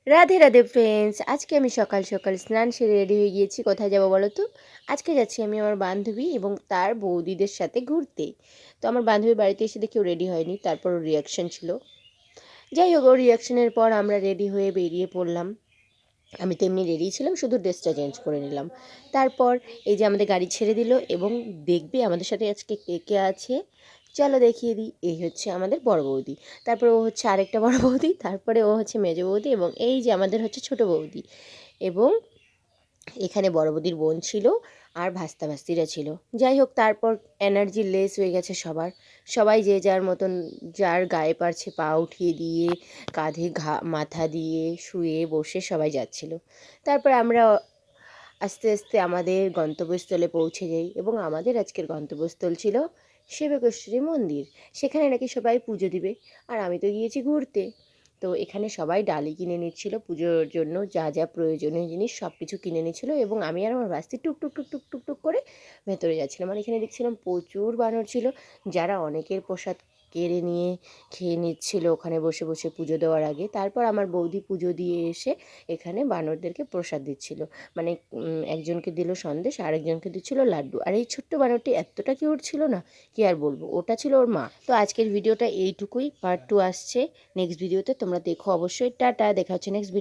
Radhe Radhe friends, আজকে আমি সকাল সকাল স্নান সেরে রেডি হয়ে গিয়েছি। কোথায় যাবো বলো তো? আজকে যাচ্ছি আমি আমার বান্ধবী এবং তার বৌদিদের সাথে ঘুরতে। তো আমার বান্ধবীর বাড়িতে এসে দেখি ও রেডি হয়নি, তারপর ওর রিয়াকশন ছিল। যাই হোক, ওর রিয়াকশনের পর আমরা রেডি হয়ে বেরিয়ে পড়লাম। আমি তো এমনি রেডি ছিলাম, শুধু ড্রেসটা চেঞ্জ করে নিলাম। তারপর এই যে আমাদের গাড়ি ছেড়ে দিল এবং দেখবে আমাদের সাথে আজকে কে কে আছে। চলো দেখিয়ে দিই। এই হচ্ছে আমাদের বড় বৌদি, তারপরে ও হচ্ছে আরেকটা বড় বৌদি, তারপরে ও হচ্ছে মেজো বৌদি এবং এই যে আমাদের হচ্ছে ছোট বৌদি। এবং এখানে বড় বৌদির বোন ছিল আর ভাস্তা ভাস্তিরা ছিল। যাই হোক, তারপর এনার্জি লেস হয়ে গেছে সবার। সবাই যে যার মতন, যার গায়ে পারছে পা উঠিয়ে দিয়ে, কাঁধে মাথা দিয়ে শুয়ে বসে সবাই যাচ্ছিল। তারপর আমরা আস্তে আস্তে আমাদের গন্তব্যস্থলে পৌঁছে যাই এবং আমাদের আজকের গন্তব্যস্থল ছিল শিবকেশ্বরী মন্দির। সেখানে নাকি সবাই পুজো দিবে, আর আমি তো গিয়েছি ঘুরতে। তো এখানে সবাই ডালি কিনে নিচ্ছিল পুজোর জন্য, যা যা প্রয়োজনীয় জিনিস সব কিছু কিনে নিচ্ছিল এবং আমি আর আমার বাস্তি টুক টুক টুক টুক টুক টুক করে ভেতরে যাচ্ছিলাম। আর এখানে দেখছিলাম প্রচুর বানর ছিল, যারা অনেকের প্রসাদ কেড়ে নিয়ে খেয়ে নিচ্ছিল ওখানে বসে বসে পুজো দেওয়ার আগে। তারপর আমার বৌদি পুজো দিয়ে এসে এখানে বানরদেরকে প্রসাদ দিচ্ছিল। মানে একজনকে দিল সন্দেশ, আরেকজনকে দিচ্ছিল লাড্ডু। আর এই ছোট্ট বানরটি এতটা কিউট ছিল না, কি আর বলবো, ওটা ছিল ওর মা। তো আজকের ভিডিওটা এইটুকুই, পার্ট 2 আসছে নেক্সট ভিডিওতে, তোমরা দেখো অবশ্যই। টাটা, দেখা হচ্ছে নেক্সট ভিডিও।